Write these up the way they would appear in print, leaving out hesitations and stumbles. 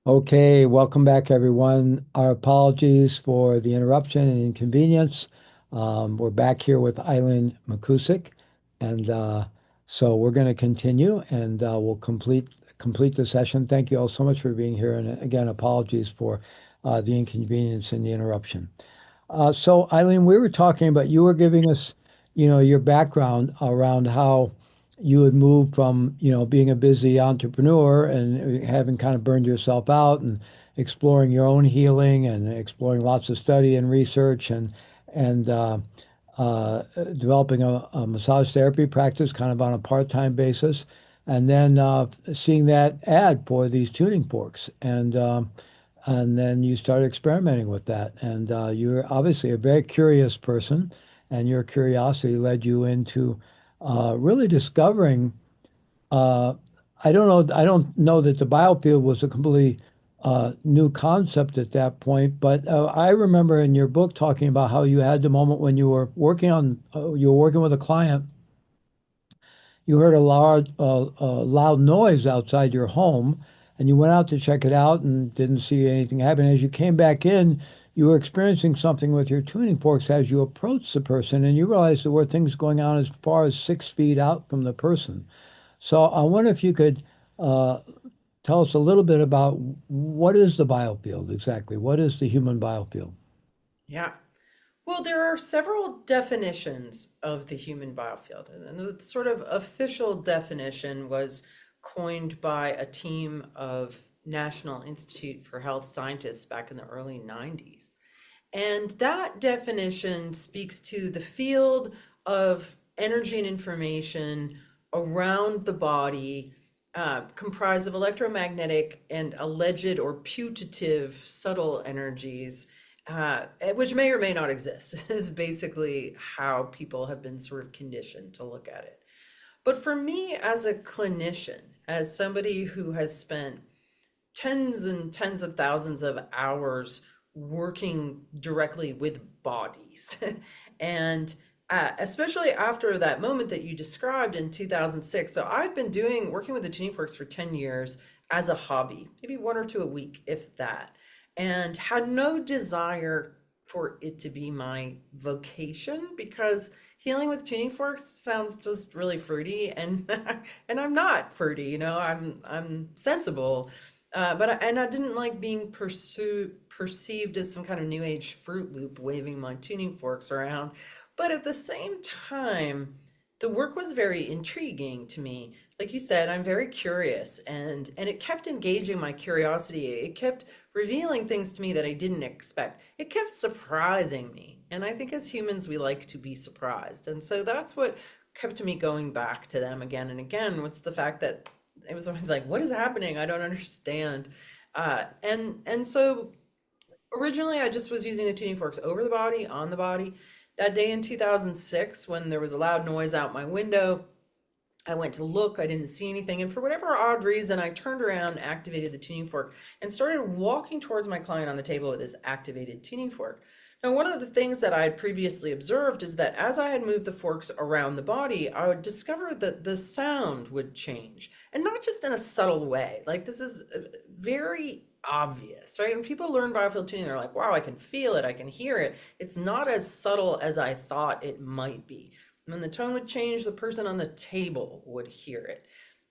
Okay, welcome back, everyone. Our apologies for the interruption and inconvenience. We're back here with Eileen McCusick, and so we're going to continue, and we'll complete the session. Thank you all so much for being here, and again, apologies for the inconvenience and the interruption. So Eileen, we were talking about you were giving us, your background around how you had moved from, being a busy entrepreneur and having kind of burned yourself out and exploring your own healing and exploring lots of study and research and developing a massage therapy practice kind of on a part-time basis, and then seeing that ad for these tuning forks and then you started experimenting with that. And you're obviously a very curious person, and your curiosity led you into really discovering. Uh, I don't know that the biofield was a completely new concept at that point, but I remember in your book talking about how you had the moment when you were working with a client. You heard a loud noise outside your home, and you went out to check it out and didn't see anything happen. As you came back in, you were experiencing something with your tuning forks as you approached the person, and you realized there were things going on as far as 6 feet out from the person. So I wonder if you could uh, tell us a little bit about what is the biofield exactly? What is the human biofield? Yeah. Well, there are several definitions of the human biofield. And the sort of official definition was coined by a team of National Institute for Health scientists back in the early 90s. And that definition speaks to the field of energy and information around the body, comprised of electromagnetic and alleged or putative subtle energies, which may or may not exist, is basically how people have been sort of conditioned to look at it. But for me, as a clinician, as somebody who has spent tens and tens of thousands of hours working directly with bodies. And especially after that moment that you described in 2006. So I've been working with the tuning forks for 10 years as a hobby, maybe one or two a week, if that, and had no desire for it to be my vocation because healing with tuning forks sounds just really fruity and and I'm not fruity, I'm sensible, and I didn't like being perceived as some kind of new age Fruit Loop waving my tuning forks around. But at the same time, the work was very intriguing to me. Like you said, I'm very curious, and it kept engaging my curiosity. It kept revealing things to me that I didn't expect. It kept surprising me. And I think as humans, we like to be surprised. And so that's what kept me going back to them again and again. What's the fact that it was always like, what is happening? I don't understand. And so originally I just was using the tuning forks over the body, on the body. That day in 2006, when there was a loud noise out my window, I went to look, I didn't see anything. And for whatever odd reason, I turned around, activated the tuning fork, and started walking towards my client on the table with this activated tuning fork. Now, one of the things that I had previously observed is that as I had moved the forks around the body, I would discover that the sound would change. And not just in a subtle way. Like, this is very obvious, right? When people learn biofield tuning, they're like, wow, I can feel it, I can hear it. It's not as subtle as I thought it might be. When the tone would change, the person on the table would hear it.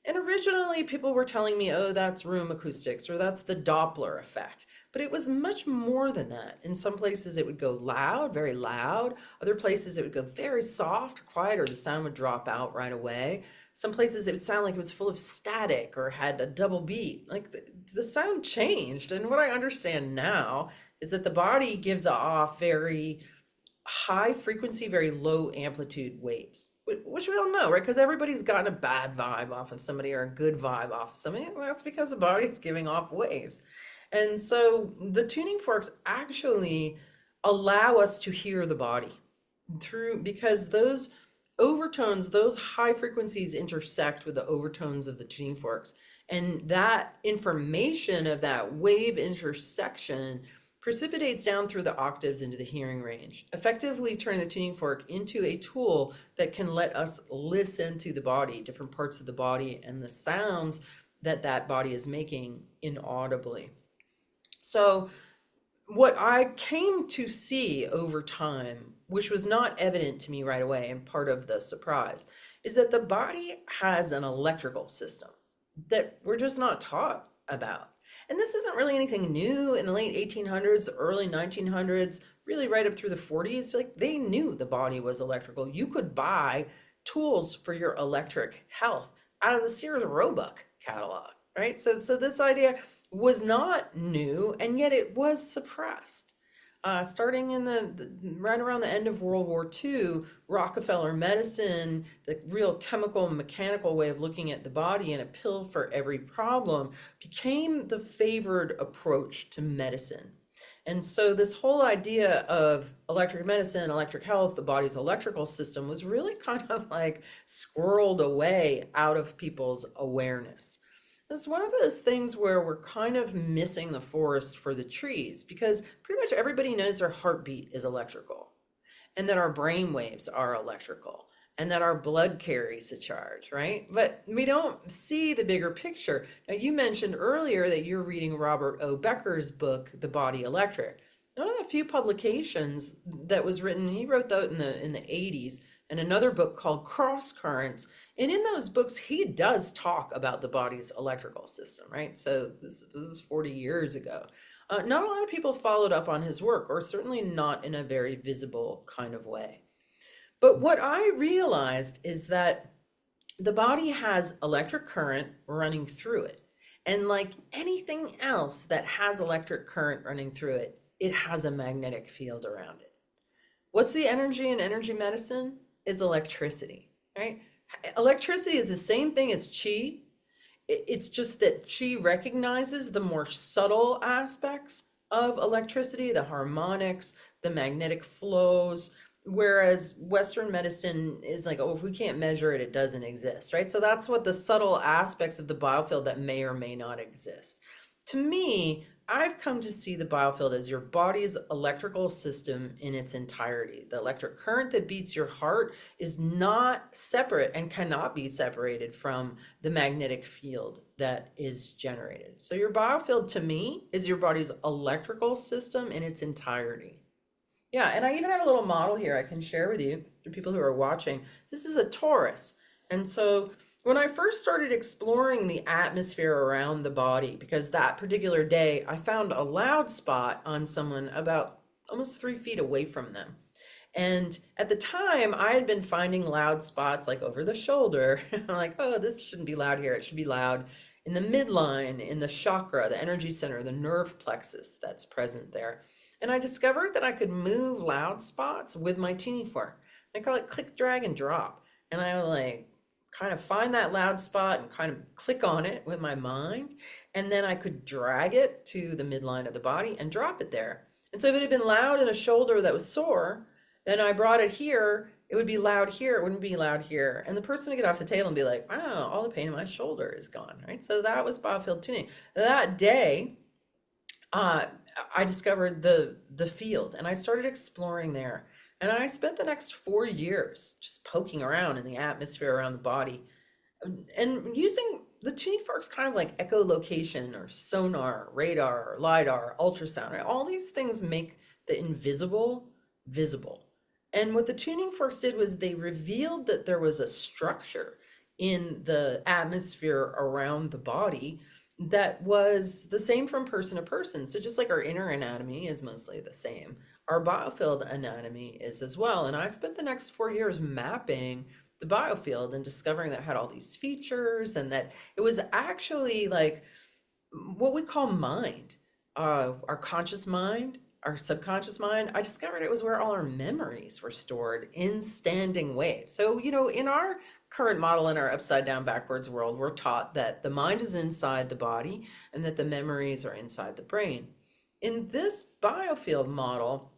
And originally, people were telling me, oh, that's room acoustics or that's the Doppler effect. But it was much more than that. In some places, it would go loud, very loud. Other places, it would go very soft, quiet, or the sound would drop out right away. Some places, it would sound like it was full of static or had a double beat. Like the sound changed. And what I understand now is that the body gives off very high frequency, very low amplitude waves, which we all know, right? Because everybody's gotten a bad vibe off of somebody or a good vibe off of somebody. Well, that's because the body's giving off waves. And so the tuning forks actually allow us to hear the body through because those overtones, those high frequencies intersect with the overtones of the tuning forks. And that information of that wave intersection precipitates down through the octaves into the hearing range, effectively turning the tuning fork into a tool that can let us listen to the body, different parts of the body, and the sounds that that body is making inaudibly. So what I came to see over time, which was not evident to me right away, and part of the surprise, is that the body has an electrical system that we're just not taught about. And this isn't really anything new in the late 1800s, early 1900s, really right up through the 40s. Like they knew the body was electrical. You could buy tools for your electric health out of the Sears Roebuck catalog, right? So this idea was not new, and yet it was suppressed. Starting in right around the end of World War II, Rockefeller medicine, the real chemical and mechanical way of looking at the body and a pill for every problem, became the favored approach to medicine. And so this whole idea of electric medicine, electric health, the body's electrical system was really kind of like squirreled away out of people's awareness. It's one of those things where we're kind of missing the forest for the trees because pretty much everybody knows their heartbeat is electrical and that our brain waves are electrical and that our blood carries a charge, right? But we don't see the bigger picture. Now, you mentioned earlier that you're reading Robert O. Becker's book, The Body Electric. One of the few publications that was written, he wrote that in the 80s, and another book called Cross Currents. And in those books, he does talk about the body's electrical system, right? So this was 40 years ago. Not a lot of people followed up on his work, or certainly not in a very visible kind of way. But what I realized is that the body has electric current running through it. And like anything else that has electric current running through it, it has a magnetic field around it. What's the energy in energy medicine? Is electricity, right? Electricity is the same thing as chi. It's just that chi recognizes the more subtle aspects of electricity, the harmonics, the magnetic flows, whereas Western medicine is like, oh, if we can't measure it, it doesn't exist, right? So that's what the subtle aspects of the biofield that may or may not exist. To me, I've come to see the biofield as your body's electrical system in its entirety. The electric current that beats your heart is not separate and cannot be separated from the magnetic field that is generated. So your biofield to me is your body's electrical system in its entirety. Yeah, and I even have a little model here I can share with you, for people who are watching. This is a torus. And so when I first started exploring the atmosphere around the body, because that particular day I found a loud spot on someone about almost 3 feet away from them. And at the time, I had been finding loud spots like over the shoulder. I'm like, oh, this shouldn't be loud here. It should be loud in the midline, in the chakra, the energy center, the nerve plexus that's present there. And I discovered that I could move loud spots with my tuning fork. I call it click, drag, and drop. And I would like kind of find that loud spot and kind of click on it with my mind. And then I could drag it to the midline of the body and drop it there. And so if it had been loud in a shoulder that was sore, then I brought it here, it would be loud here, it wouldn't be loud here. And the person would get off the table and be like, wow, all the pain in my shoulder is gone, right? So that was biofield tuning. That day, I discovered the field and I started exploring there. And I spent the next 4 years just poking around in the atmosphere around the body and using the tuning forks kind of like echolocation or sonar, radar, lidar, ultrasound, right? All these things make the invisible visible. And what the tuning forks did was they revealed that there was a structure in the atmosphere around the body that was the same from person to person. So just like our inner anatomy is mostly the same, our biofield anatomy is as well. And I spent the next 4 years mapping the biofield and discovering that it had all these features and that it was actually like what we call mind, our conscious mind, our subconscious mind. I discovered it was where all our memories were stored in standing waves. So, in our current model, in our upside down backwards world, we're taught that the mind is inside the body and that the memories are inside the brain. In this biofield model,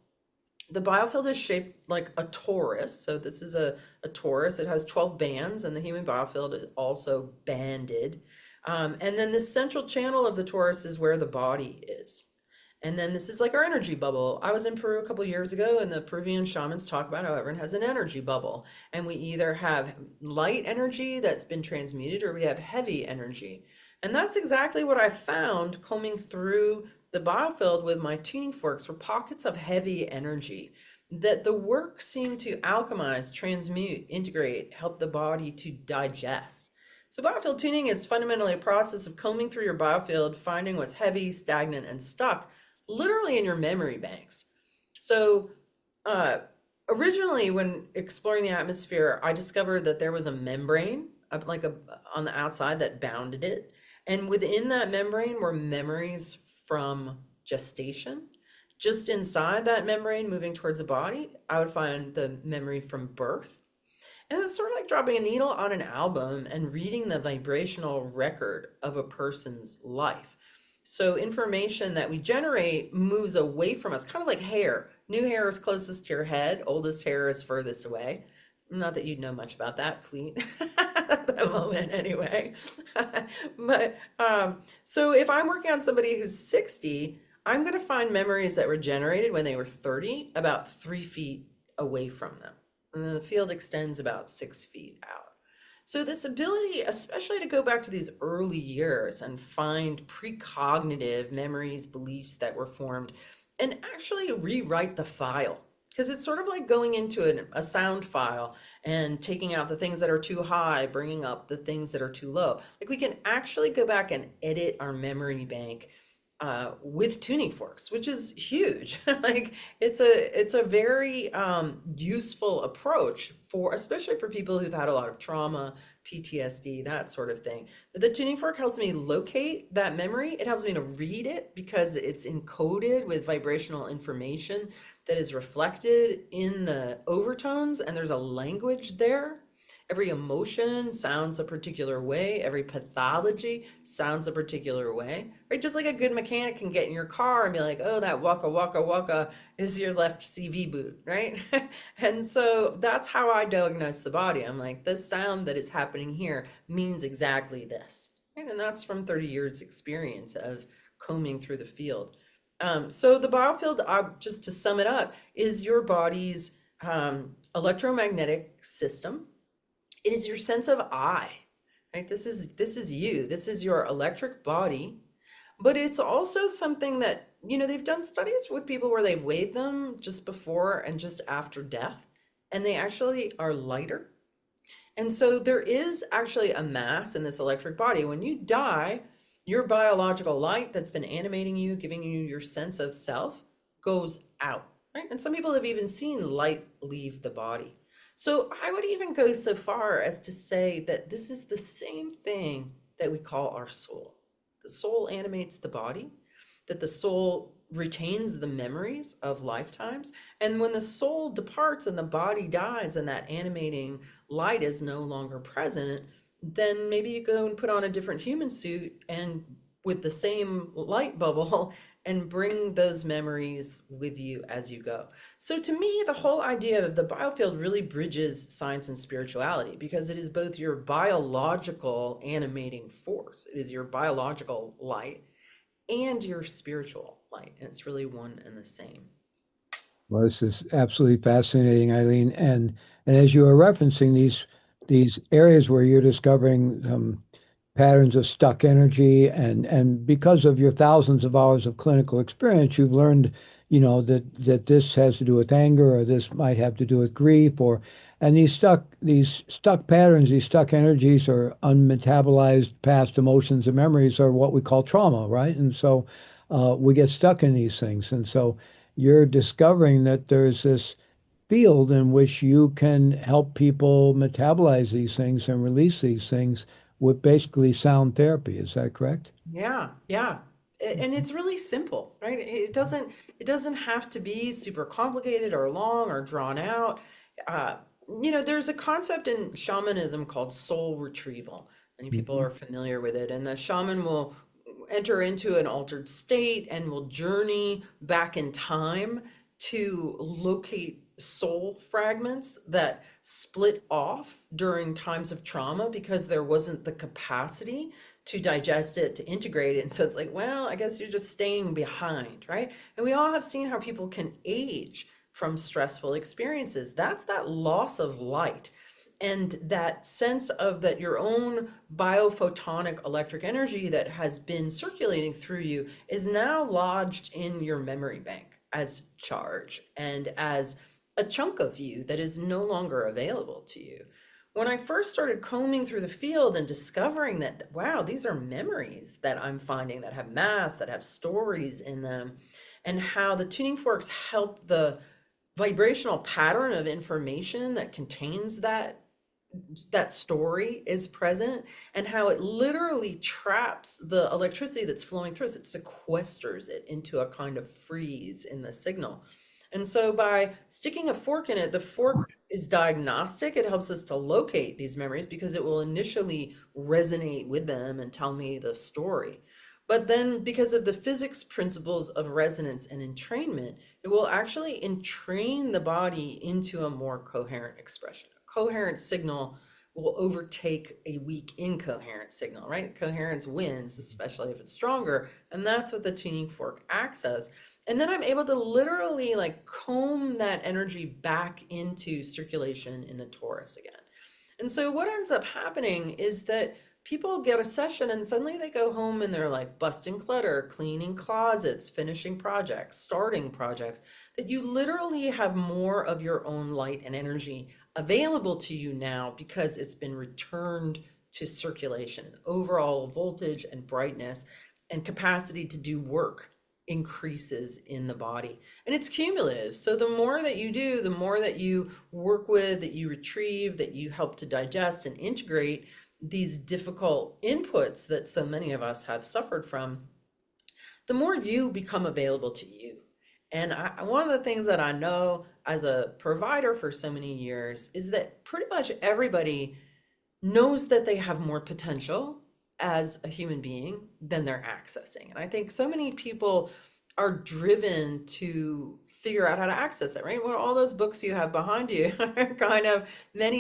the biofield is shaped like a torus. So this is a torus. It has 12 bands, and the human biofield is also banded. And then the central channel of the torus is where the body is. And then this is like our energy bubble. I was in Peru a couple of years ago, and the Peruvian shamans talk about how everyone has an energy bubble. And we either have light energy that's been transmuted or we have heavy energy. And that's exactly what I found combing through the biofield with my tuning forks were pockets of heavy energy that the work seemed to alchemize, transmute, integrate, help the body to digest. So, biofield tuning is fundamentally a process of combing through your biofield, finding what's heavy, stagnant, and stuck literally in your memory banks. So, uh, originally, when exploring the atmosphere, I discovered that there was a membrane, like a on the outside that bounded it, and within that membrane were memories from gestation. Just inside that membrane, moving towards the body, I would find the memory from birth. And it's sort of like dropping a needle on an album and reading the vibrational record of a person's life. So, information that we generate moves away from us, kind of like hair. New hair is closest to your head, oldest hair is furthest away. Not that you'd know much about that, Fleet, at that moment, anyway. So, if I'm working on somebody who's 60, I'm going to find memories that were generated when they were 30, about 3 feet away from them. And the field extends about 6 feet out. So, this ability, especially to go back to these early years and find precognitive memories, beliefs that were formed, and actually rewrite the file. Because it's sort of like going into a sound file and taking out the things that are too high, bringing up the things that are too low. Like we can actually go back and edit our memory bank with tuning forks, which is huge. Like it's a very useful approach for, especially for people who've had a lot of trauma, PTSD, that sort of thing. The tuning fork helps me locate that memory. It helps me to read it because it's encoded with vibrational information that is reflected in the overtones, and there's a language there. Every emotion sounds a particular way. Every pathology sounds a particular way, right? Just like a good mechanic can get in your car and be like, oh, that waka waka waka is your left CV boot, right? And so that's how I diagnose the body. I'm like, this sound that is happening here means exactly this, right? And that's from 30 years experience of combing through the field. So the biofield, just to sum it up, is your body's electromagnetic system. It is your sense of I, right? This is you. This is your electric body, but it's also something that, they've done studies with people where they've weighed them just before and just after death, and they actually are lighter. And so there is actually a mass in this electric body. When you die, your biological light that's been animating you, giving you your sense of self, goes out, right? And some people have even seen light leave the body. So I would even go so far as to say that this is the same thing that we call our soul. The soul animates the body, that the soul retains the memories of lifetimes. And when the soul departs and the body dies and that animating light is no longer present, then maybe you go and put on a different human suit and with the same light bubble and bring those memories with you as you go. So to me, the whole idea of the biofield really bridges science and spirituality because it is both your biological animating force, it is your biological light and your spiritual light. And it's really one and the same. Well, this is absolutely fascinating, Eileen. And as you were referencing these areas where you're discovering patterns of stuck energy, and because of your thousands of hours of clinical experience, you've learned, that this has to do with anger, or this might have to do with grief, or and these stuck patterns, these stuck energies, or unmetabolized past emotions and memories are what we call trauma, right? And so we get stuck in these things, and so you're discovering that there's this field in which you can help people metabolize these things and release these things with basically sound therapy. Is that correct? Yeah, yeah. And it's really simple, right? It doesn't have to be super complicated or long or drawn out. Uh, there's a concept in shamanism called soul retrieval. Many people Mhm. are familiar with it, and the shaman will enter into an altered state and will journey back in time to locate soul fragments that split off during times of trauma because there wasn't the capacity to digest it, to integrate it. And so it's like, well, I guess you're just staying behind, right? And we all have seen how people can age from stressful experiences. That's that loss of light. And that sense of that your own biophotonic electric energy that has been circulating through you is now lodged in your memory bank as charge and as a chunk of you that is no longer available to you. When I first started combing through the field and discovering that, wow, these are memories that I'm finding that have mass, that have stories in them, and how the tuning forks help the vibrational pattern of information that contains that story is present, and how it literally traps the electricity that's flowing through us. It sequesters it into a kind of freeze in the signal. And so by sticking a fork in it, the fork is diagnostic. It helps us to locate these memories because it will initially resonate with them and tell me the story. But then, because of the physics principles of resonance and entrainment, it will actually entrain the body into a more coherent expression. A coherent signal will overtake a weak incoherent signal, right? Coherence wins, especially if it's stronger. And that's what the tuning fork acts as. And then I'm able to literally like comb that energy back into circulation in the torus again. And so what ends up happening is that people get a session and suddenly they go home and they're like busting clutter, cleaning closets, finishing projects, starting projects, that you literally have more of your own light and energy available to you now because it's been returned to circulation. Overall voltage and brightness and capacity to do work increases in the body. And it's cumulative. So the more that you do, the more that you work with, that you retrieve, that you help to digest and integrate these difficult inputs that so many of us have suffered from, the more you become available to you. And one of the things that I know as a provider for so many years is that pretty much everybody knows that they have more potential as a human being than they're accessing. And I think so many people are driven to figure out how to access it, right? Well, all those books you have behind you are kind of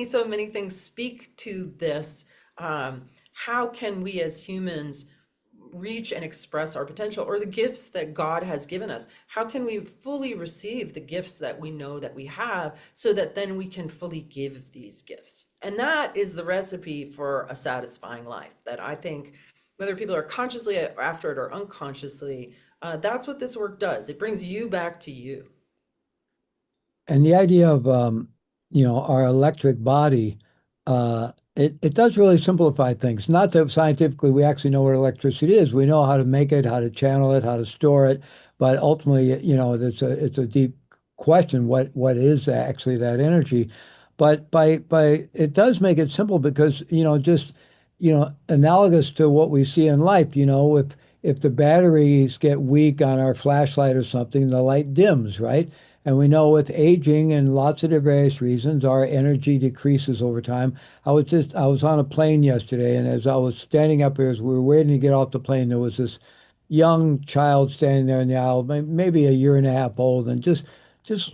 so many things speak to this. How can we as humans reach and express our potential or the gifts that God has given us? How can we fully receive the gifts that we know that we have so that then we can fully give these gifts? And that is the recipe for a satisfying life that I think, whether people are consciously after it or unconsciously, that's what this work does. It brings you back to you. And the idea of our electric body, it does really simplify things. Not that scientifically we actually know what electricity is. We know how to make it, how to channel it, how to store it, but ultimately, it's a deep question. What is actually that energy? But by it does make it simple because just analogous to what we see in life. If the batteries get weak on our flashlight or something, the light dims, right? And we know with aging and lots of various reasons, our energy decreases over time. I was on a plane yesterday, and as I was standing up here, as we were waiting to get off the plane, there was this young child standing there in the aisle, maybe a year and a half old, and just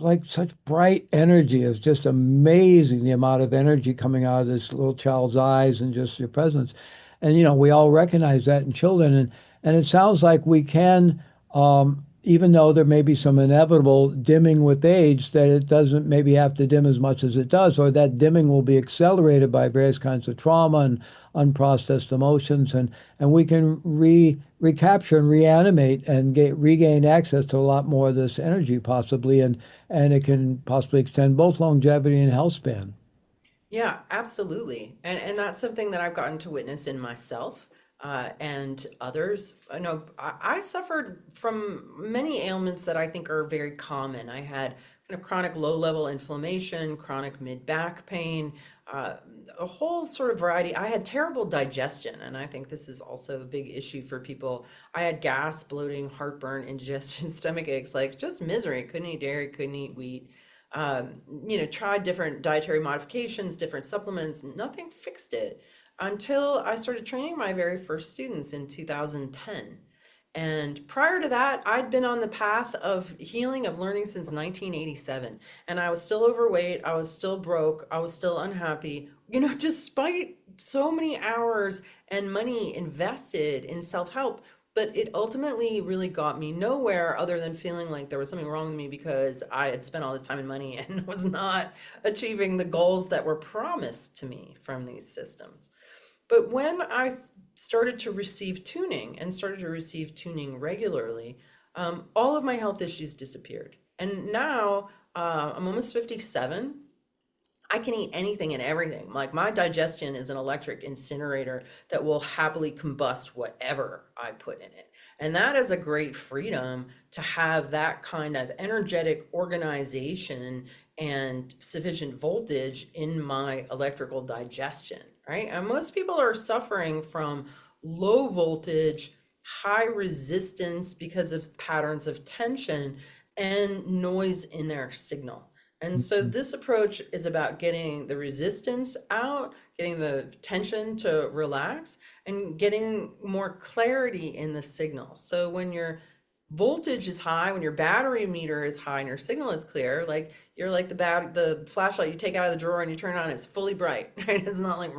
like such bright energy. It's just amazing the amount of energy coming out of this little child's eyes and just your presence. And we all recognize that in children, and it sounds like we can. Even though there may be some inevitable dimming with age, that it doesn't maybe have to dim as much as it does, or that dimming will be accelerated by various kinds of trauma and unprocessed emotions, and we can recapture and reanimate and regain access to a lot more of this energy possibly, and it can possibly extend both longevity and health span. Yeah, absolutely. And that's something that I've gotten to witness in myself and others. I know I suffered from many ailments that I think are very common. I had kind of chronic low-level inflammation, chronic mid-back pain, uh, a whole sort of variety. I had terrible digestion, and I think this is also a big issue for people. I had gas, bloating, heartburn, indigestion, stomach aches, like just misery. Couldn't eat dairy, couldn't eat wheat. Tried different dietary modifications, different supplements, nothing fixed it until I started training my very first students in 2010. And prior to that, I'd been on the path of healing, of learning since 1987. And I was still overweight, I was still broke, I was still unhappy, despite so many hours and money invested in self help. but it ultimately really got me nowhere other than feeling like there was something wrong with me because I had spent all this time and money and was not achieving the goals that were promised to me from these systems. But when I started to receive tuning and started to receive tuning regularly, all of my health issues disappeared. And now I'm almost 57. I can eat anything and everything. Like my digestion is an electric incinerator that will happily combust whatever I put in it. And that is a great freedom to have that kind of energetic organization and sufficient voltage in my electrical digestion, right? And most people are suffering from low voltage, high resistance because of patterns of tension and noise in their signal. And so Mhm. this approach is about getting the resistance out, getting the tension to relax, and getting more clarity in the signal. So when your voltage is high, when your battery meter is high and your signal is clear, like you're like the flashlight you take out of the drawer and you turn it on, it's fully bright, right? It's not like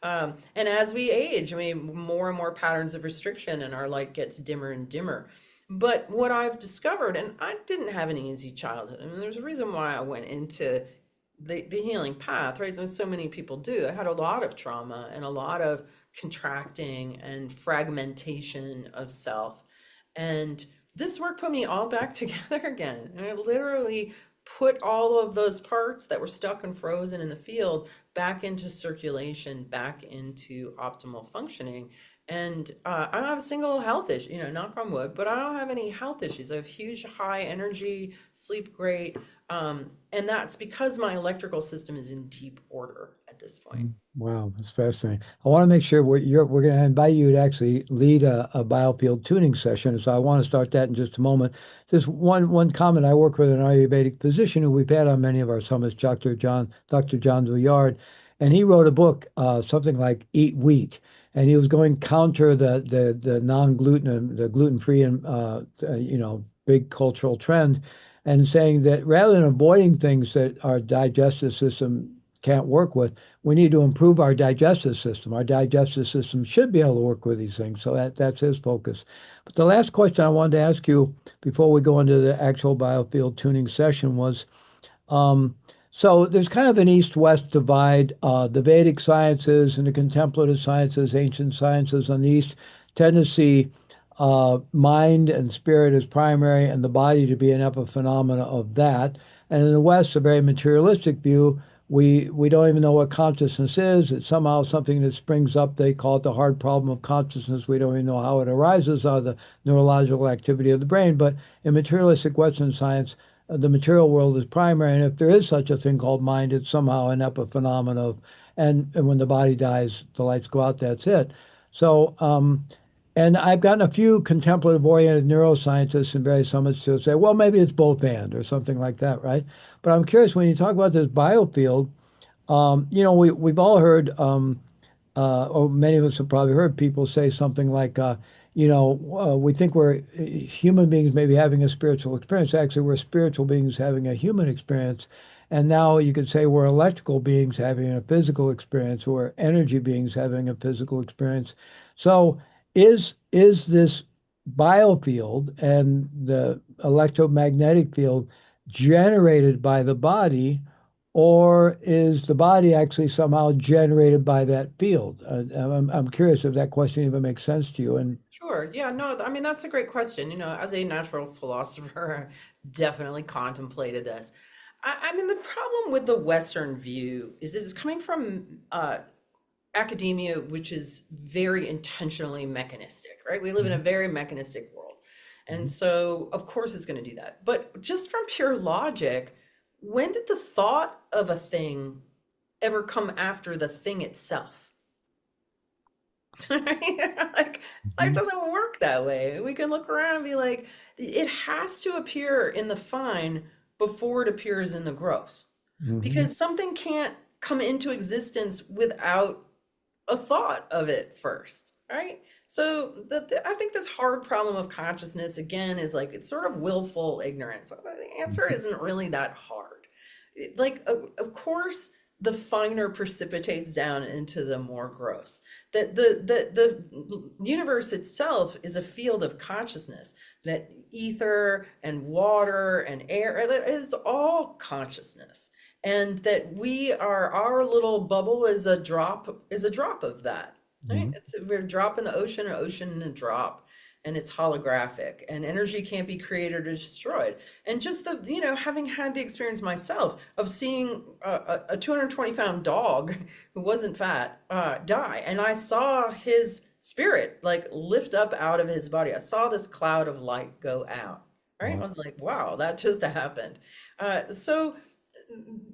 and as we age, I mean, more and more patterns of restriction and our light gets dimmer and dimmer. But what I've discovered, and I didn't have an easy childhood. I mean, there's a reason why I went into the healing path, right? As so many people do. I had a lot of trauma and a lot of contracting and fragmentation of self. And this work put me all back together again. And it literally put all of those parts that were stuck and frozen in the field back into circulation, back into optimal functioning. And I don't have a single health issue, knock on wood, but I don't have any health issues. I have huge high energy, sleep great. And that's because my electrical system is in deep order at this point. Wow, that's fascinating. I want to make sure we're going to invite you to actually lead a biofield tuning session. So I want to start that in just a moment. Just one comment. I work with an Ayurvedic physician who we've had on many of our summits, Dr. John Douillard, and he wrote a book, something like Eat Wheat, and he was going counter the non-gluten, the gluten-free, and big cultural trend, and saying that rather than avoiding things that our digestive system can't work with, we need to improve our digestive system. Our digestive system should be able to work with these things. So that's his focus. But the last question I wanted to ask you before we go into the actual biofield tuning session was, um, so there's kind of an east-west divide. The Vedic sciences and the contemplative sciences, ancient sciences on the east tend to see mind and spirit as primary and the body to be an epiphenomena of that. And in the West, a very materialistic view. We don't even know what consciousness is. It's somehow something that springs up. They call it the hard problem of consciousness. We don't even know how it arises out of the neurological activity of the brain. But in materialistic Western science, the material world is primary, and if there is such a thing called mind, it's somehow an epiphenomena of, and when the body dies, the lights go out. That's it. So, and I've gotten a few contemplative-oriented neuroscientists in various summits to say, well, maybe it's both and or something like that, right? But I'm curious when you talk about this biofield. We've all heard, or many of us have probably heard people say something like, we think we're human beings maybe having a spiritual experience. Actually, we're spiritual beings having a human experience. And now you could say we're electrical beings having a physical experience, or energy beings having a physical experience. So is this biofield and the electromagnetic field generated by the body? Or is the body actually somehow generated by that field? I'm curious if that question even makes sense to you. And Sure. Yeah, no, I mean, that's a great question. As a natural philosopher, I definitely contemplated this. I mean, the problem with the Western view is it's coming from academia, which is very intentionally mechanistic, right? We live in a Mhm, very mechanistic world. And mhm, so, of course, it's going to do that. But just from pure logic, when did the thought of a thing ever come after the thing itself? Right? Like, life mhm, doesn't work that way. We can look around and be like, it has to appear in the fine before it appears in the gross. mhm, Because something can't come into existence without a thought of it first, right? So I think this hard problem of consciousness again is like it's sort of willful ignorance. The answer mhm, isn't really that hard. Like of course the finer precipitates down into the more gross. That the universe itself is a field of consciousness, that ether and water and air, that is all consciousness. And that we are, our little bubble is a drop of that. Right? Mhm. We're a drop in the ocean, an ocean in a drop, and it's holographic, and energy can't be created or destroyed. And just having had the experience myself of seeing a 220-pound dog who wasn't fat die, and I saw his spirit like lift up out of his body. I saw this cloud of light go out. Right? I Wow. was like, wow, that just happened. So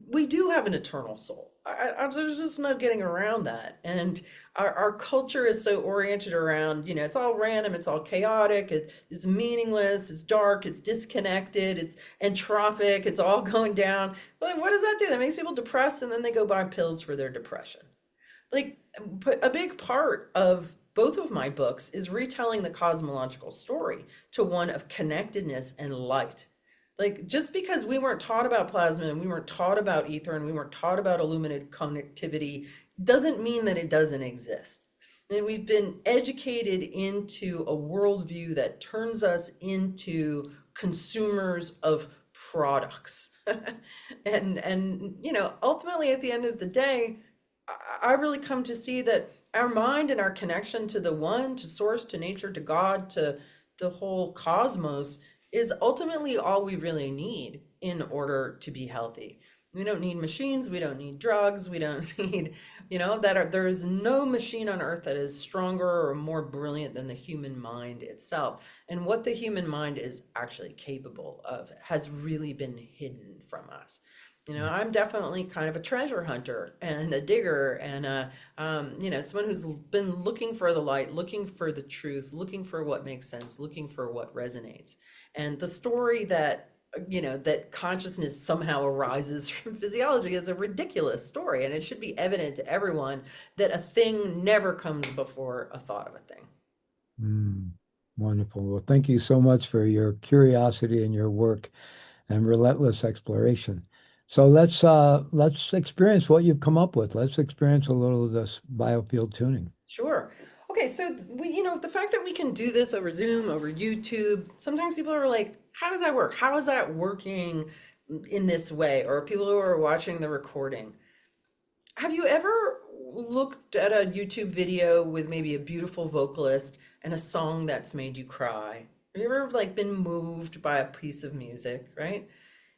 we do have an eternal soul. There's just no getting around that. And our culture is so oriented around, it's all random, it's all chaotic, it's meaningless, it's dark, it's disconnected, it's entropic, it's all going down. But like, what does that do? That makes people depressed, and then they go buy pills for their depression. Like, a big part of both of my books is retelling the cosmological story to one of connectedness and light. Like, just because we weren't taught about plasma and we weren't taught about ether and we weren't taught about illuminated connectivity doesn't mean that it doesn't exist. And we've been educated into a worldview that turns us into consumers of products. And ultimately at the end of the day, I really come to see that our mind and our connection to the one, to source, to nature, to God, to the whole cosmos is ultimately all we really need in order to be healthy. We don't need machines, we don't need drugs, we don't need, there is no machine on earth that is stronger or more brilliant than the human mind itself. And what the human mind is actually capable of has really been hidden from us. I'm definitely kind of a treasure hunter and a digger and someone who's been looking for the light, looking for the truth, looking for what makes sense, looking for what resonates. And the story that consciousness somehow arises from physiology is a ridiculous story, and it should be evident to everyone that a thing never comes before a thought of a thing. Mm, wonderful. Well, thank you so much for your curiosity and your work and relentless exploration. So let's experience what you've come up with. Let's experience a little of this biofield tuning. Sure. Okay, so the fact that we can do this over Zoom, over YouTube, sometimes people are like, how does that work? How is that working in this way? Or people who are watching the recording. Have you ever looked at a YouTube video with maybe a beautiful vocalist and a song that's made you cry? Have you ever like been moved by a piece of music, right?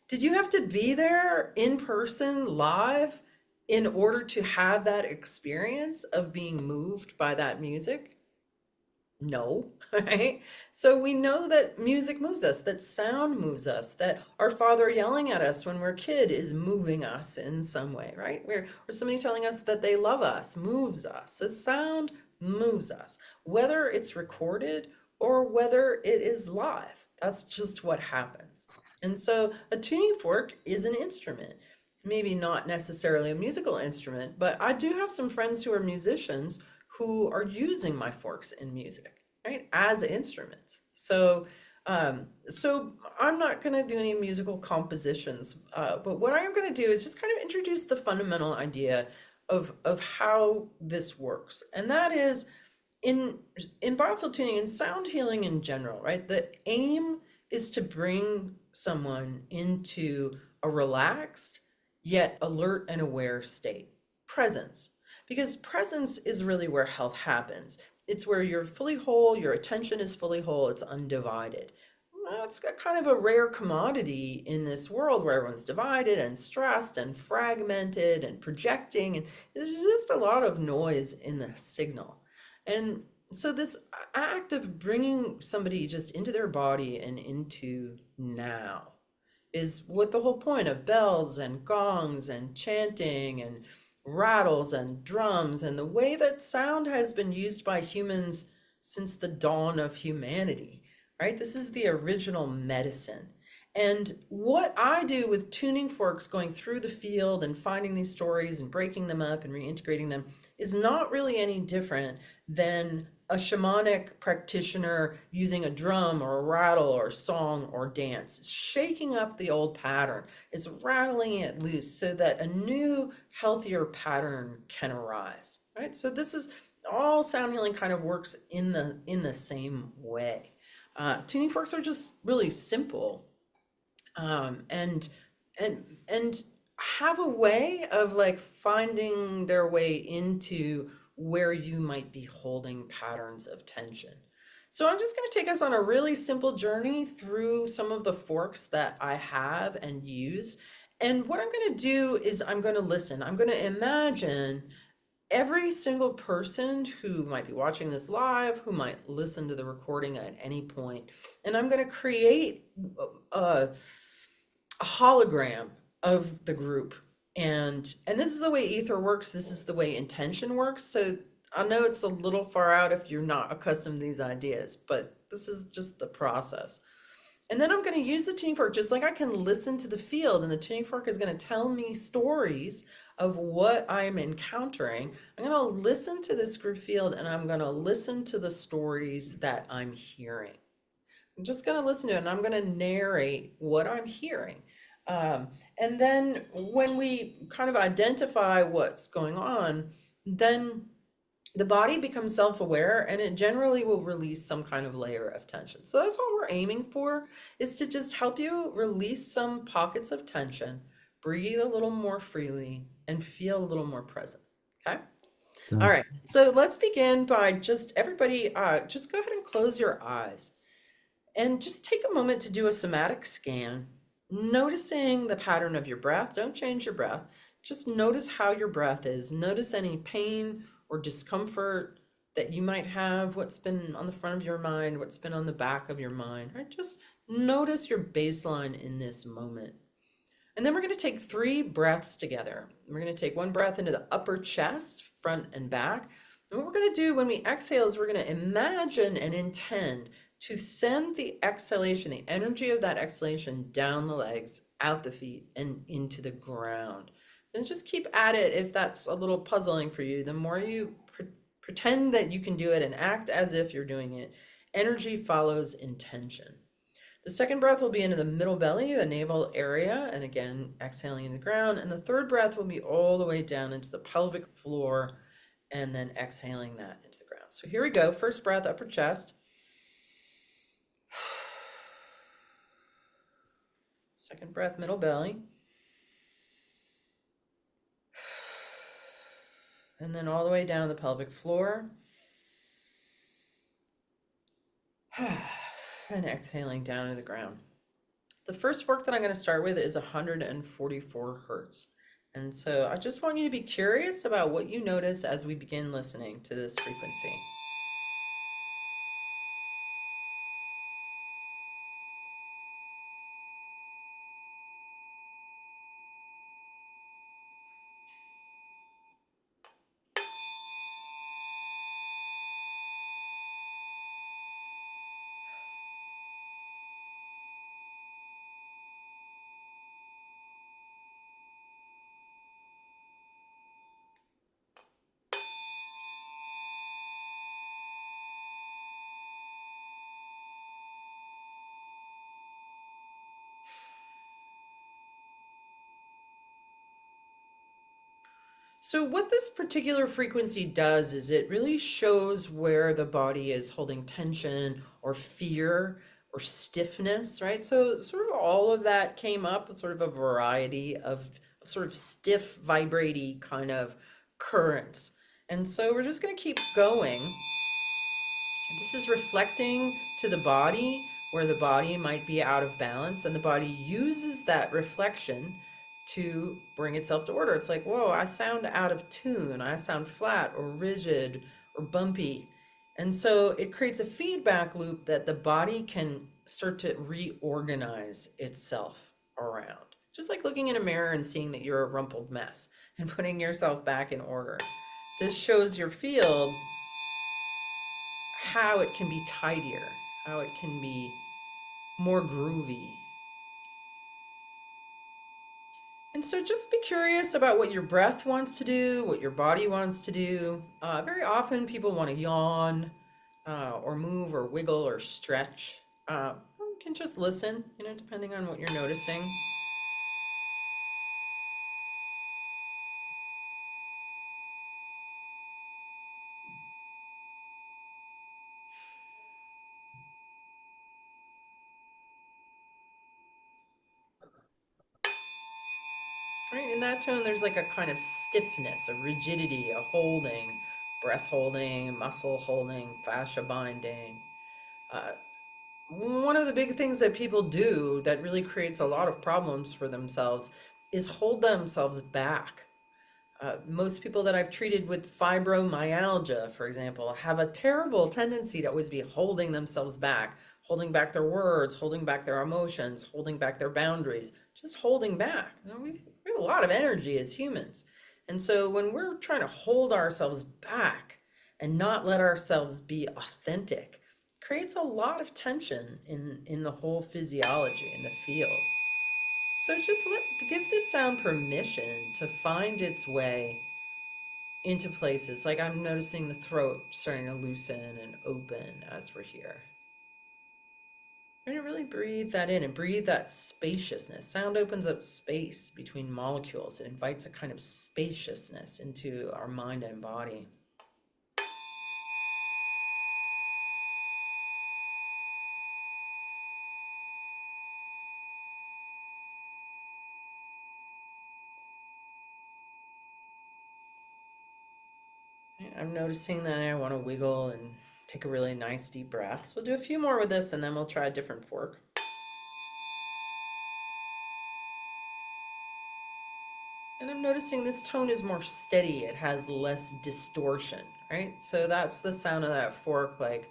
Did you have to be there in person live in order to have that experience of being moved by that music? No, right? So we know that music moves us, that sound moves us, that our father yelling at us when we're a kid is moving us in some way, right? Or somebody telling us that they love us moves us. So sound moves us, whether it's recorded or whether it is live. That's just what happens. And so a tuning fork is an instrument. Maybe not necessarily a musical instrument, but I do have some friends who are musicians who are using my forks in music, right, as instruments. So I'm not going to do any musical compositions, but what I am going to do is just kind of introduce the fundamental idea of how this works, and that is in biofield tuning and sound healing in general, right? The aim is to bring someone into a relaxed yet alert and aware state, presence, because presence is really where health happens. It's where you're fully whole, your attention is fully whole, it's undivided. Well, it's got kind of a rare commodity in this world where everyone's divided and stressed and fragmented and projecting, and there's just a lot of noise in the signal. And so this act of bringing somebody just into their body and into now is what the whole point of bells and gongs and chanting and rattles and drums and the way that sound has been used by humans since the dawn of humanity, right? This is the original medicine. And what I do with tuning forks, going through the field and finding these stories and breaking them up and reintegrating them, is not really any different than a shamanic practitioner using a drum or a rattle or song or dance. It's shaking up the old pattern. It's rattling it loose so that a new, healthier pattern can arise. Right? So this is all sound healing kind of works in the same way. Tuning forks are just really simple, and and have a way of like finding their way into where you might be holding patterns of tension. So I'm just going to take us on a really simple journey through some of the forks that I have and use. And what I'm going to do is I'm going to listen. I'm going to imagine every single person who might be watching this live, who might listen to the recording at any point, and I'm going to create a hologram of the group. And this is the way ether works. This is the way intention works. So I know it's a little far out if you're not accustomed to these ideas, but this is just the process. And then I'm going to use the tuning fork just like I can listen to the field, and the tuning fork is going to tell me stories of what I'm encountering. I'm going to listen to this group field, and I'm going to listen to the stories that I'm hearing. I'm just going to listen to it, and I'm going to narrate what I'm hearing. And then when we kind of identify what's going on, then the body becomes self-aware, and it generally will release some kind of layer of tension. So that's what we're aiming for, is to just help you release some pockets of tension, breathe a little more freely, and feel a little more present. Okay? All So, right. So let's begin by just everybody, just go ahead and close your eyes. And just take a moment to do a somatic scan, noticing the pattern of your breath. Don't change your breath. Just notice how your breath is. Notice any pain or discomfort that you might have, what's been on the front of your mind, what's been on the back of your mind. Right? Just notice your baseline in this moment. And then we're going to take 3 breaths together. We're going to take one breath into the upper chest, front and back. And what we're going to do when we exhale is we're going to imagine and intend to send the exhalation, the energy of that exhalation down the legs, out the feet, and into the ground. And just keep at it if that's a little puzzling for you. The more you pretend that you can do it and act as if you're doing it, energy follows intention. The second breath will be into the middle belly, the navel area, and again, exhaling into the ground. And the third breath will be all the way down into the pelvic floor, and then exhaling that into the ground. So here we go. First breath, upper chest. Second breath, middle belly. And then all the way down the pelvic floor. And exhaling down to the ground. The first fork that I'm going to start with is 144 hertz. And so I just want you to be curious about what you notice as we begin listening to this frequency. So what this particular frequency does is it really shows where the body is holding tension or fear or stiffness, right? So sort of all of that came up, sort of a variety of sort of stiff, vibrating kind of currents. And so we're just going to keep going. This is reflecting to the body where the body might be out of balance, and the body uses that reflection to bring itself to order. It's like, whoa, I sound out of tune. I sound flat or rigid or bumpy. And so it creates a feedback loop that the body can start to reorganize itself around. Just like looking in a mirror and seeing that you're a rumpled mess and putting yourself back in order. This shows your field how it can be tidier, how it can be more groovy. And so just be curious about what your breath wants to do, what your body wants to do. Very often people want to yawn. or move or wiggle or stretch. Or you can just listen, depending on what you're noticing. Right, in that tone, there's like a kind of stiffness, a rigidity, a holding, breath holding, muscle holding, fascia binding. Uh, One of the big things that people do that really creates a lot of problems for themselves is hold themselves back. Most people that I've treated with fibromyalgia, for example, have a terrible tendency to always be holding themselves back, holding back their words, holding back their emotions, holding back their boundaries, just holding back. We have a lot of energy as humans. And so when we're trying to hold ourselves back and not let ourselves be authentic, creates a lot of tension in the whole physiology in the field. So just give this sound permission to find its way into places. Like I'm noticing the throat starting to loosen and open as we're here. We're going to really breathe that in and breathe that spaciousness. Sound opens up space between molecules. It invites a kind of spaciousness into our mind and body. I'm noticing that I want to wiggle and take a really nice deep breath. So we'll do a few more with this and then we'll try a different fork. And I'm noticing this tone is more steady. It has less distortion, right? So that's the sound of that fork, like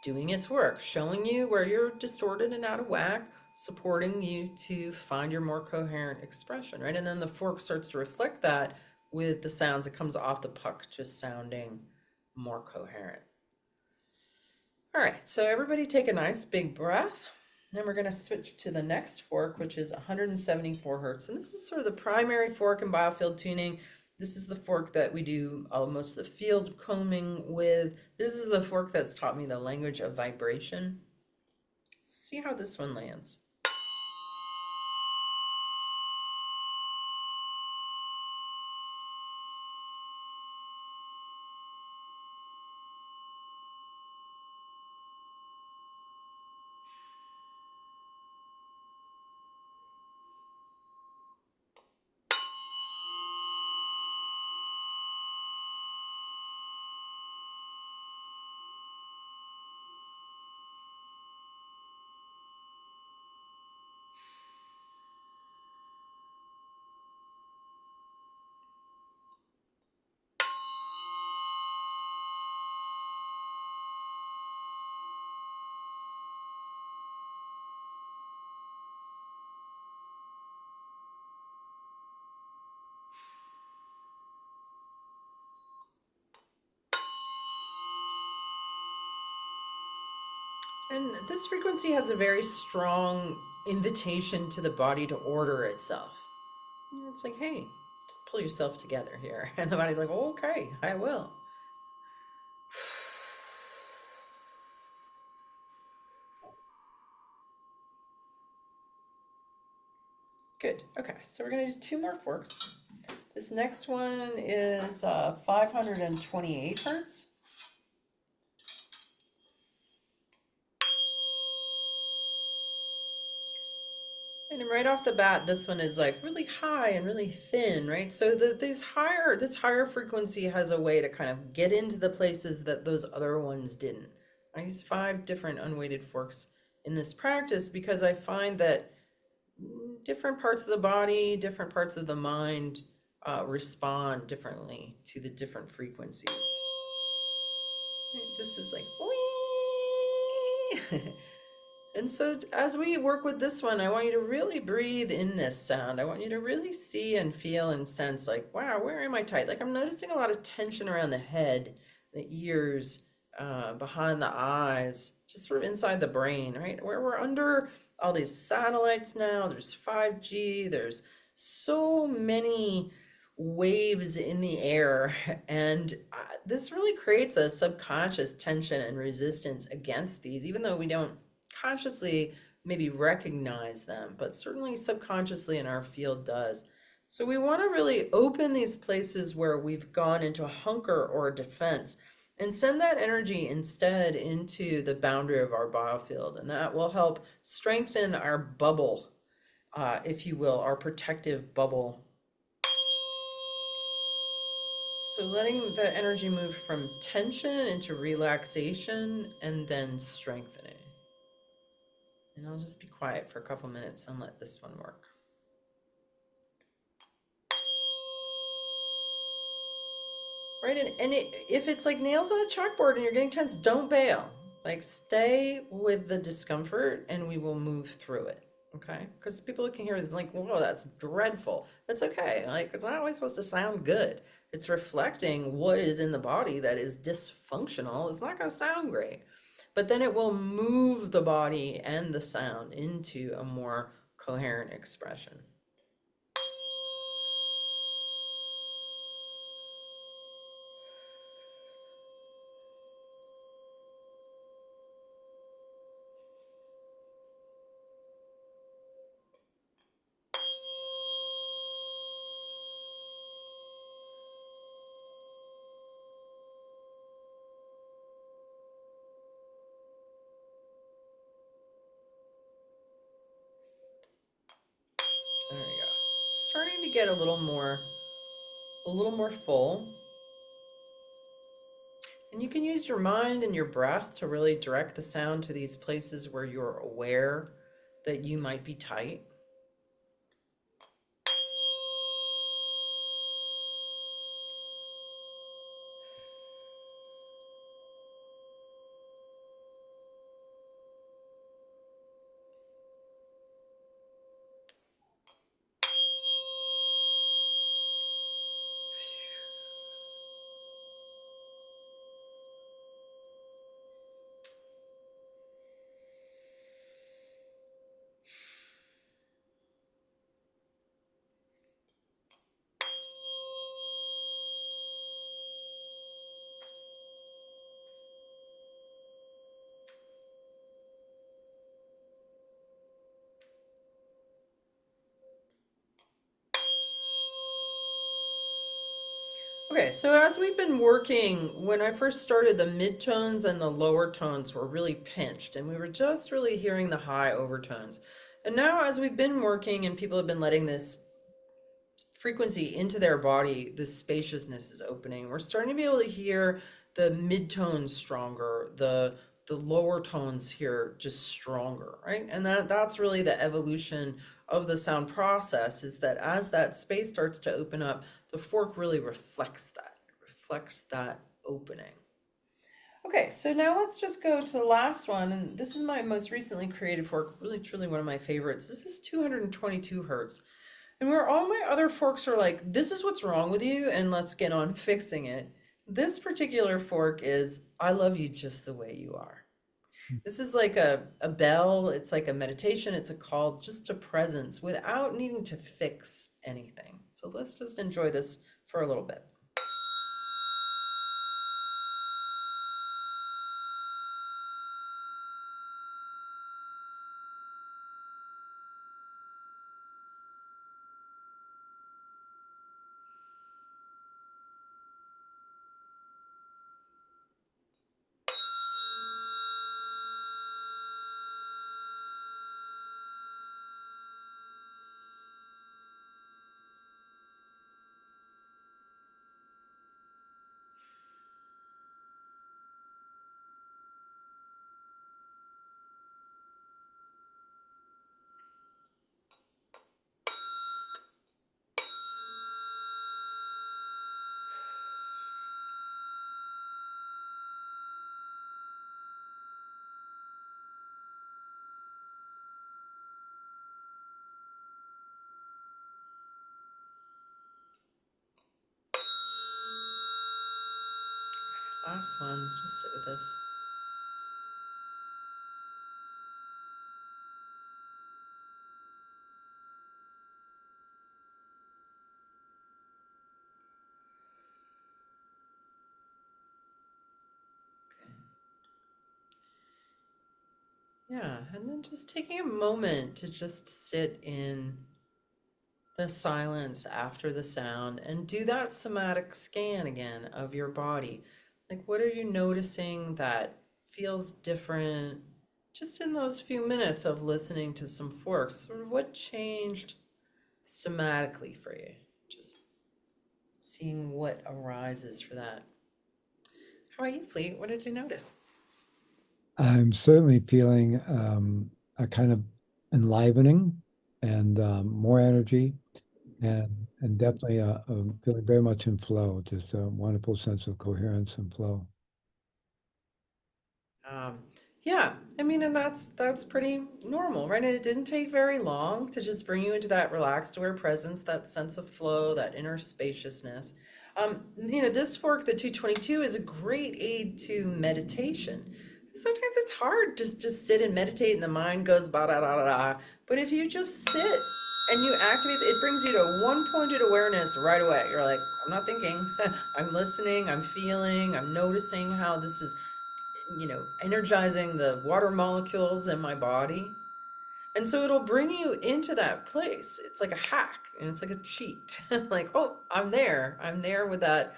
doing its work, showing you where you're distorted and out of whack, supporting you to find your more coherent expression, right? And then the fork starts to reflect that with the sounds that comes off the puck, just sounding more coherent. All right, so everybody take a nice big breath. Then we're going to switch to the next fork, which is 174 hertz. And this is sort of the primary fork in biofield tuning. This is the fork that we do most of the field combing with. This is the fork that's taught me the language of vibration. See how this one lands. And this frequency has a very strong invitation to the body to order itself. It's like, hey, just pull yourself together here. And the body's like, okay, I will. Good. Okay, so we're going to do two more forks. This next one is 528 hertz. And right off the bat, this one is like really high and really thin, right? So this higher frequency has a way to kind of get into the places that those other ones didn't. I use 5 different unweighted forks in this practice because I find that different parts of the body, different parts of the mind respond differently to the different frequencies. This is like, wee. And so as we work with this one, I want you to really breathe in this sound. I want you to really see and feel and sense like, wow, where am I tight? Like I'm noticing a lot of tension around the head, the ears, behind the eyes, just sort of inside the brain, right? Where we're under all these satellites now. There's 5G. There's so many waves in the air. And this really creates a subconscious tension and resistance against these, even though we don't consciously maybe recognize them, but certainly subconsciously in our field does. So we want to really open these places where we've gone into a hunker or a defense and send that energy instead into the boundary of our biofield. And that will help strengthen our bubble, if you will, our protective bubble. So letting the energy move from tension into relaxation and then strengthening. And I'll just be quiet for a couple minutes and let this one work. Right, if it's like nails on a chalkboard and you're getting tense, don't bail. Like stay with the discomfort and we will move through it. Okay? Because people can hear is like, whoa, that's dreadful. That's okay. Like it's not always supposed to sound good. It's reflecting what is in the body that is dysfunctional. It's not going to sound great. But then it will move the body and the sound into a more coherent expression. There we go. Starting to get a little more full. And you can use your mind and your breath to really direct the sound to these places where you're aware that you might be tight. Okay, so as we've been working, when I first started, the midtones and the lower tones were really pinched, and we were just really hearing the high overtones. And now, as we've been working and people have been letting this frequency into their body, the spaciousness is opening. We're starting to be able to hear the midtones stronger, the lower tones here just stronger, right? And that's really the evolution of the sound process, is that as that space starts to open up, the fork really reflects that. It reflects that opening. Okay, so now let's just go to the last one, and this is my most recently created fork, really truly one of my favorites. This is 222 hertz. And where all my other forks are like, this is what's wrong with you, and let's get on fixing it. This particular fork is, I love you just the way you are. This is like a bell, it's like a meditation, it's a call just to presence without needing to fix anything. So let's just enjoy this for a little bit. Last one, just sit with this. Yeah, and then just taking a moment to just sit in the silence after the sound and do that somatic scan again of your body. Like, what are you noticing that feels different just in those few minutes of listening to some forks? Sort of what changed somatically for you? Just seeing what arises for that. How about you, Fleet? What did you notice? I'm certainly feeling a kind of enlivening and more energy and definitely feeling very much in flow, just a wonderful sense of coherence and flow. Um, yeah, I mean, and that's pretty normal, right? And it didn't take very long to just bring you into that relaxed, aware presence, that sense of flow, that inner spaciousness. This fork, the 222, is a great aid to meditation. Sometimes it's hard just sit and meditate, and the mind goes ba da da da da. But if you just sit and you activate, it brings you to one pointed awareness right away. You're like, I'm not thinking, I'm listening, I'm feeling, I'm noticing how this is energizing the water molecules in my body. And so it'll bring you into that place. It's like a hack and it's like a cheat. Like, oh, I'm there. I'm there with that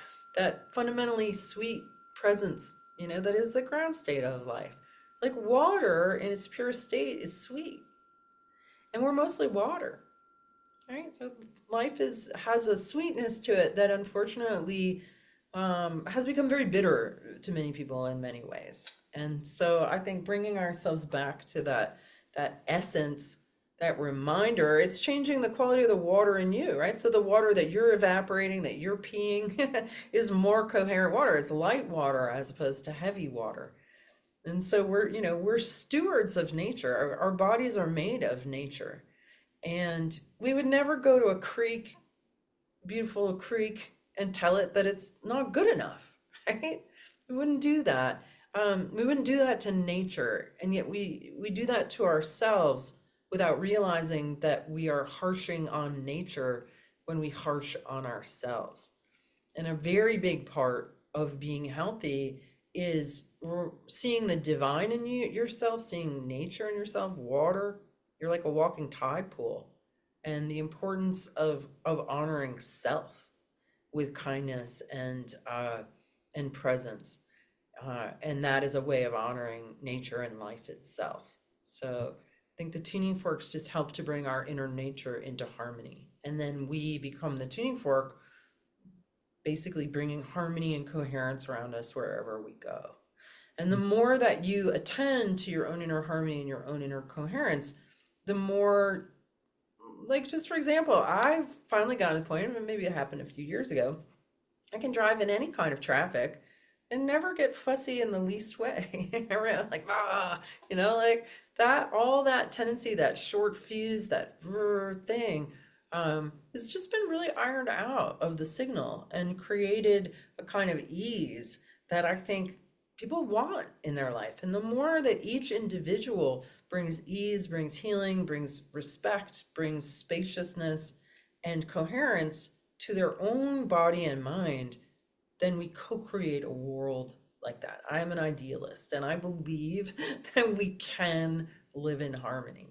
fundamentally sweet presence, that is the ground state of life. Like water in its pure state is sweet. And we're mostly water. Right? So life is has a sweetness to it that unfortunately has become very bitter to many people in many ways. And so I think bringing ourselves back to that essence, that reminder, it's changing the quality of the water in you, right? So the water that you're evaporating, that you're peeing, is more coherent water. It's light water as opposed to heavy water. And so we're stewards of nature. Our bodies are made of nature. And we would never go to a creek, beautiful creek, and tell it that it's not good enough, right? We wouldn't do that. We wouldn't do that to nature, and yet we do that to ourselves without realizing that we are harshing on nature when we harsh on ourselves. And a very big part of being healthy is seeing the divine in yourself, seeing nature in yourself, water. You're like a walking tide pool. And the importance of honoring self with kindness and presence. And that is a way of honoring nature and life itself. So I think the tuning forks just help to bring our inner nature into harmony. And then we become the tuning fork, basically bringing harmony and coherence around us wherever we go. And the more that you attend to your own inner harmony and your own inner coherence, the more, like, just for example, I've finally gotten to the point, and maybe it happened a few years ago, I can drive in any kind of traffic and never get fussy in the least way. Like, like that, all that tendency, that short fuse, that thing, has just been really ironed out of the signal and created a kind of ease that I think people want in their life. And the more that each individual brings ease, brings healing, brings respect, brings spaciousness and coherence to their own body and mind, then we co-create a world like that. I am an idealist and I believe that we can live in harmony.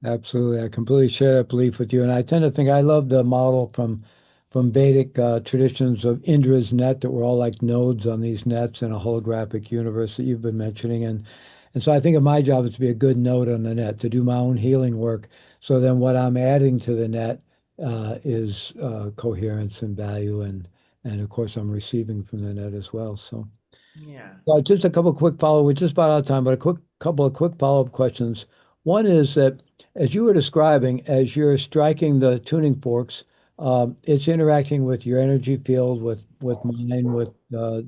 Absolutely. I completely share that belief with you. And I tend to think I love the model from Vedic traditions of Indra's net, that we're all like nodes on these nets in a holographic universe that you've been mentioning. And so I think of my job is to be a good node on the net, to do my own healing work. So then what I'm adding to the net is coherence and value, and of course I'm receiving from the net as well. So Yeah. just a couple of quick follow. We're just about out of time, but a quick couple of quick follow-up questions. One is that as you were describing, as you're striking the tuning forks, it's interacting with your energy field, with mine, with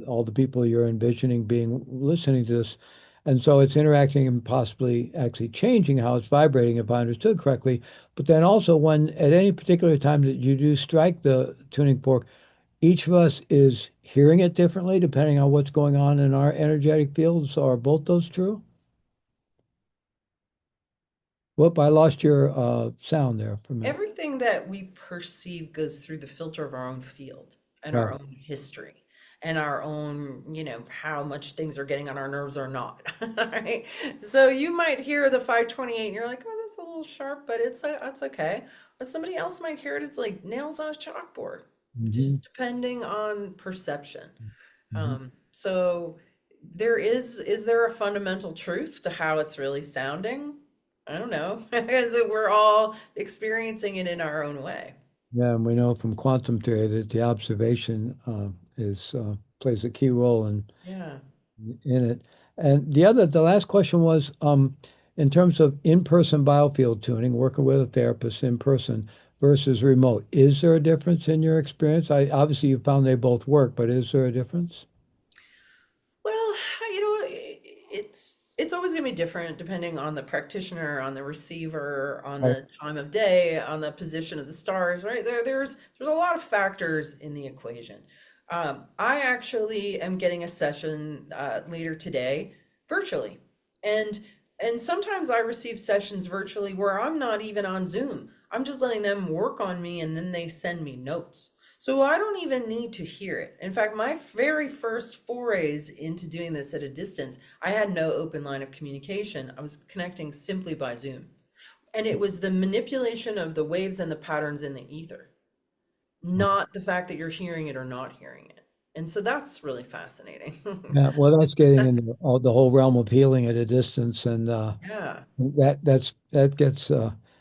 all the people you're envisioning being listening to this, and so it's interacting and possibly actually changing how it's vibrating, if I understood correctly. But then also, when at any particular time that you do strike the tuning fork, each of us is hearing it differently depending on what's going on in our energetic fields. So are both those true? Whoop, I lost your sound there for a minute. Everything that we perceive goes through the filter of our own field and our Right. own history. and our own, how much things are getting on our nerves or not, right? So you might hear the 528 and you're like, oh, that's a little sharp, but that's okay. But somebody else might hear it, it's like nails on a chalkboard, Hmm. just depending on perception. Hmm. So is there a fundamental truth to how it's really sounding? I don't know, because we're all experiencing it in our own way. Yeah, and we know from quantum theory that the observation is plays a key role Yeah. in it. And the last question was, in terms of in-person biofield tuning, working with a therapist in person versus remote, is there a difference in your experience? I obviously you found they both work, but is there a difference? Well, it's always going to be different depending on the practitioner, on the receiver, on Right. the time of day, on the position of the stars, right? There's a lot of factors in the equation. I actually am getting a session later today virtually, and and sometimes I receive sessions virtually where I'm not even on Zoom. I'm just letting them work on me, and then they send me notes. So I don't even need to hear it. In fact, my very first forays into doing this at a distance, I had no open line of communication. I was connecting simply by Zoom. And it was the manipulation of the waves and the patterns in the ether, not the fact that you're hearing it or not hearing it. And so that's really fascinating. Yeah, well, that's getting into all the whole realm of healing at a distance, and Yeah. that gets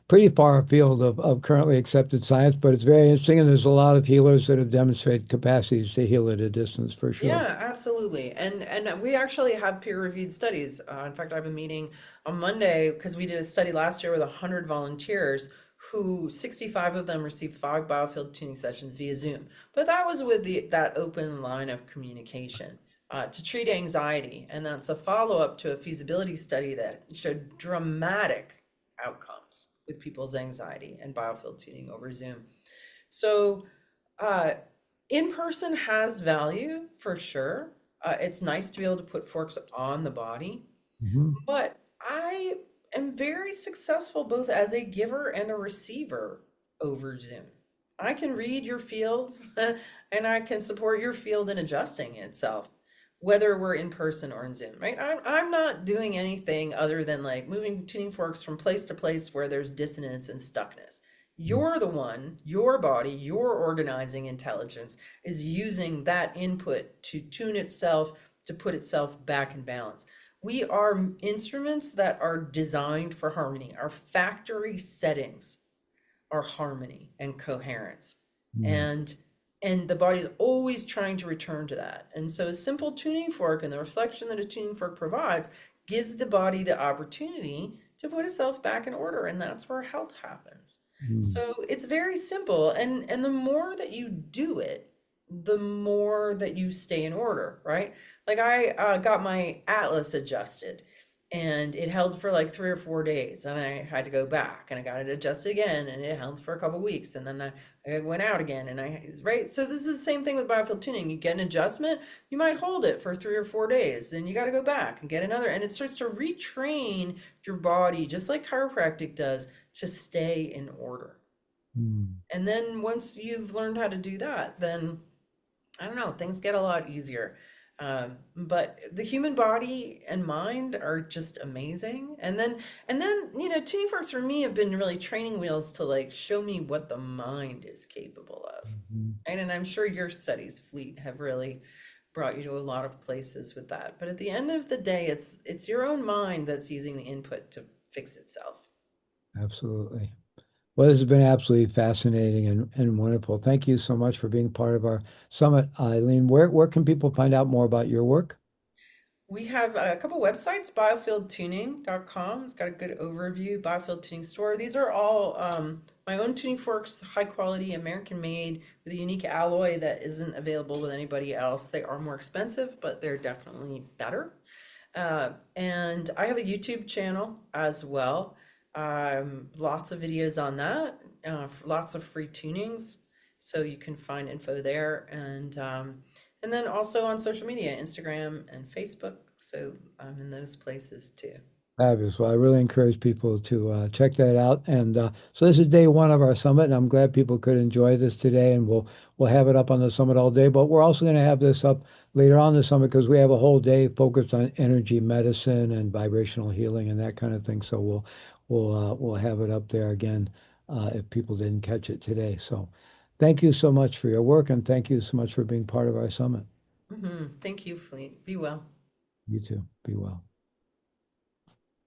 pretty far afield of currently accepted science, but it's very interesting, and there's a lot of healers that have demonstrated capacities to heal at a distance for sure. Yeah, absolutely. And we actually have peer-reviewed studies. In fact, I have a meeting on Monday because we did a study last year with 100 volunteers who 65 of them received 5 biofield tuning sessions via Zoom. But that was with that open line of communication to treat anxiety. And that's a follow-up to a feasibility study that showed dramatic outcomes with people's anxiety and biofield tuning over Zoom. So, uh, in person has value for sure. It's nice to be able to put forks on the body, Hmm. but I am very successful both as a giver and a receiver over Zoom. I can read your field and I can support your field in adjusting itself, whether we're in person or in Zoom, right? I'm not doing anything other than like moving tuning forks from place to place where there's dissonance and stuckness. You're the one, your body, your organizing intelligence is using that input to tune itself, to put itself back in balance. We are instruments that are designed for harmony. Our factory settings are harmony and coherence. Mm. And and the body is always trying to return to that. And so a simple tuning fork and the reflection that a tuning fork provides gives the body the opportunity to put itself back in order. And that's where health happens. Mm. So it's very simple. And the more that you do it, the more that you stay in order, right? Like I got my atlas adjusted and it held for like 3 or 4 days and I had to go back and I got it adjusted again and it held for a couple weeks and then I went out again and right. So this is the same thing with biofield tuning. You get an adjustment, you might hold it for 3 or 4 days, then you got to go back and get another, and it starts to retrain your body just like chiropractic does to stay in order. Mm. And then once you've learned how to do that, then I don't know, things get a lot easier. But the human body and mind are just amazing. And then, tuning forks for me have been really training wheels to like show me what the mind is capable of. Mhm. And I'm sure your studies, Fleet, have really brought you to a lot of places with that. But at the end of the day, it's your own mind that's using the input to fix itself. Absolutely. Well, this has been absolutely fascinating and wonderful. Thank you so much for being part of our summit, Eileen. Where can people find out more about your work? We have a couple websites, biofieldtuning.com. It's got a good overview, Biofield Tuning Store. These are all my own tuning forks, high quality, American made, with a unique alloy that isn't available with anybody else. They are more expensive, but they're definitely better. And I have a YouTube channel as well. Lots of videos on that, lots of free tunings. So you can find info there. And then also on social media, Instagram and Facebook. So I'm in those places too. Fabulous. Well, I really encourage people to check that out. And so this is day one of our summit, and I'm glad people could enjoy this today. And we'll have it up on the summit all day. But we're also going to have this up later on the summit because we have a whole day focused on energy medicine and vibrational healing and that kind of thing. So we'll have it up there again if people didn't catch it today. So thank you so much for your work, and thank you so much for being part of our summit. Thank you, Fleet. Be well. You too. Be well.